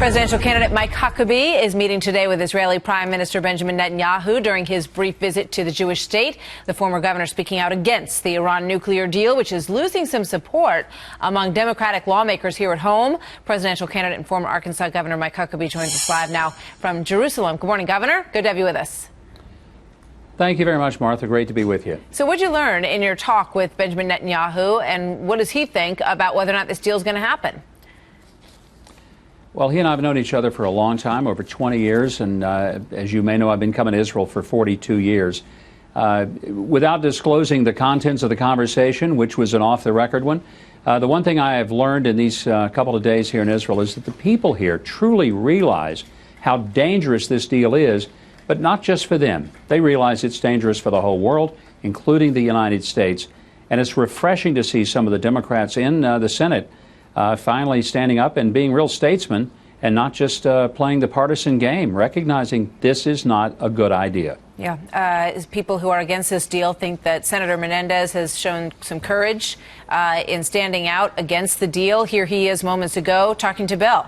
Presidential candidate Mike Huckabee is meeting today with Israeli Prime Minister Benjamin Netanyahu during his brief visit to the Jewish state. The former governor speaking out against the Iran nuclear deal, which is losing some support among Democratic lawmakers here at home. Presidential candidate and former Arkansas Governor Mike Huckabee joins us live now from Jerusalem. Good morning, Governor. Good to have you with us. Thank you very much, Martha. Great to be with you. So what did you learn in your talk with Benjamin Netanyahu, and what does he think about whether or not this deal is going to happen? Well, he and I have known each other for a long time, over 20 years, and as you may know, I've been coming to Israel for 42 years. Without disclosing the contents of the conversation, which was an off-the-record one, the one thing I have learned in these couple of days here in Israel is that the people here truly realize how dangerous this deal is, but not just for them. They realize it's dangerous for the whole world, including the United States, and it's refreshing to see some of the Democrats in the Senate finally standing up and being real statesmen and not just playing the partisan game, recognizing this is not a good idea. Yeah. People who are against this deal think that Senator Menendez has shown some courage in standing out against the deal. Here he is moments ago talking to Bill.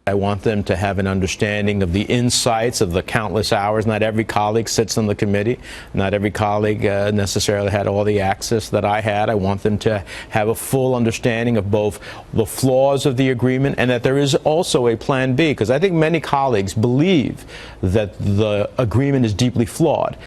I want them to have an understanding of the insights of the countless hours. Not every colleague sits on the committee. Not every colleague necessarily had all the access that I had. I want them to have a full understanding of both the flaws of the agreement and that there is also a plan B, because I think many colleagues believe that the agreement is deeply flawed.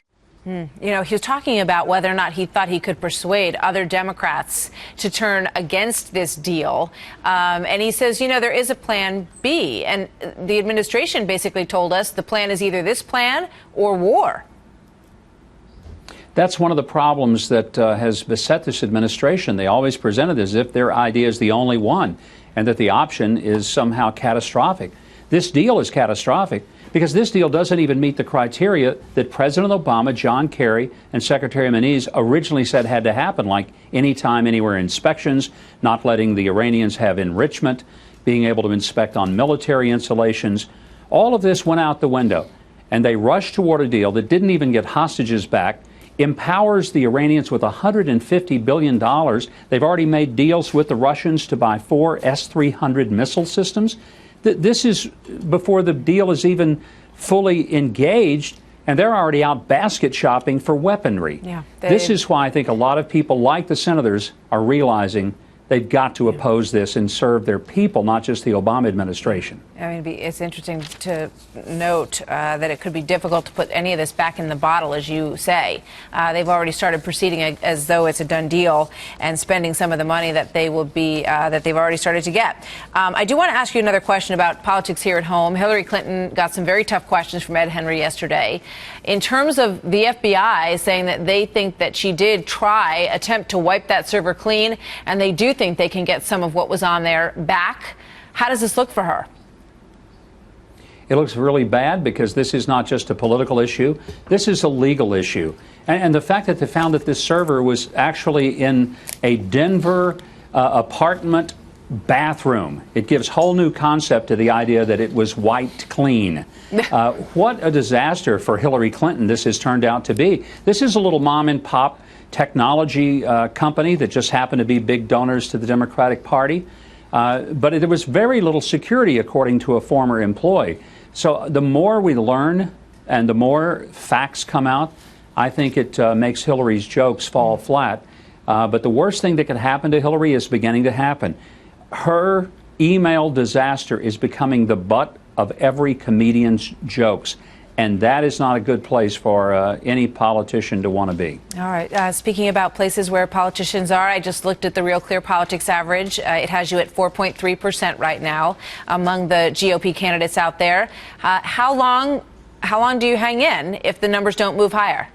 You know, he was talking about whether or not he thought he could persuade other Democrats to turn against this deal. And he says, you know, there is a plan B. And the administration basically told us the plan is either this plan or war. That's one of the problems that has beset this administration. They always present it as if their idea is the only one and that the option is somehow catastrophic. This deal is catastrophic because this deal doesn't even meet the criteria that President Obama, John Kerry, and Secretary Moniz originally said had to happen, like anytime, anywhere inspections, not letting the Iranians have enrichment, being able to inspect on military installations. All of this went out the window, and they rushed toward a deal that didn't even get hostages back, empowers the Iranians with $150 billion. They've already made deals with the Russians to buy 4 S-300 missile systems. This is before the deal is even fully engaged, and they're already out basket shopping for weaponry. Yeah, this is why I think a lot of people, like the senators, are realizing they've got to oppose this and serve their people, not just the Obama administration. I mean, it's interesting to note that it could be difficult to put any of this back in the bottle, as you say. They've already started proceeding as though it's a done deal and spending some of the money that they will be that they've already started to get. I do want to ask you another question about politics here at home. Hillary Clinton got some very tough questions from Ed Henry yesterday. In terms of the FBI saying that they think that she did attempt to wipe that server clean, and they do think they can get some of what was on there back. How does this look for her? It looks really bad because this is not just a political issue. This is a legal issue. And the fact that they found that this server was actually in a Denver apartment bathroom, it gives whole new concept to the idea that it was wiped clean. What a disaster for Hillary Clinton this has turned out to be. This is a little mom and pop technology company that just happened to be big donors to the Democratic Party. But there was very little security, according to a former employee. So the more we learn and the more facts come out, I think it makes Hillary's jokes fall flat. But the worst thing that could happen to Hillary is beginning to happen. Her email disaster is becoming the butt of every comedian's jokes. And that is not a good place for any politician to want to be. All right. Speaking about places where politicians are, I just looked at the Real Clear Politics average. It has you at 4.3% right now among the GOP candidates out there. How long do you hang in if the numbers don't move higher?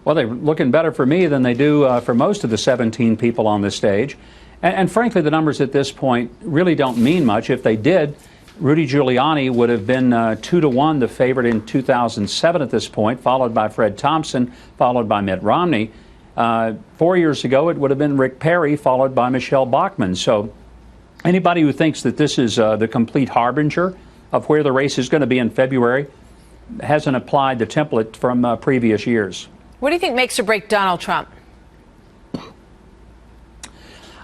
Well, they're looking better for me than they do for most of the 17 people on this stage. And frankly, the numbers at this point really don't mean much. If they did, Rudy Giuliani would have been 2-1 the favorite in 2007 at this point, followed by Fred Thompson, followed by Mitt Romney. 4 years ago, it would have been Rick Perry, followed by Michelle Bachmann. So anybody who thinks that this is the complete harbinger of where the race is going to be in February hasn't applied the template from previous years. What do you think makes or break Donald Trump?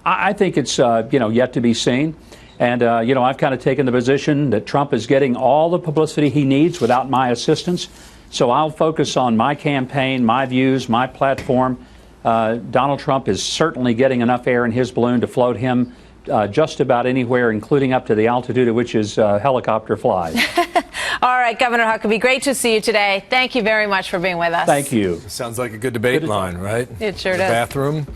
I think it's yet to be seen. And, I've kind of taken the position that Trump is getting all the publicity he needs without my assistance. So I'll focus on my campaign, my views, my platform. Donald Trump is certainly getting enough air in his balloon to float him just about anywhere, including up to the altitude at which his helicopter flies. All right, Governor Huckabee, great to see you today. Thank you very much for being with us. Thank you. Sounds like a good debate line, right? It sure the does. Bathroom.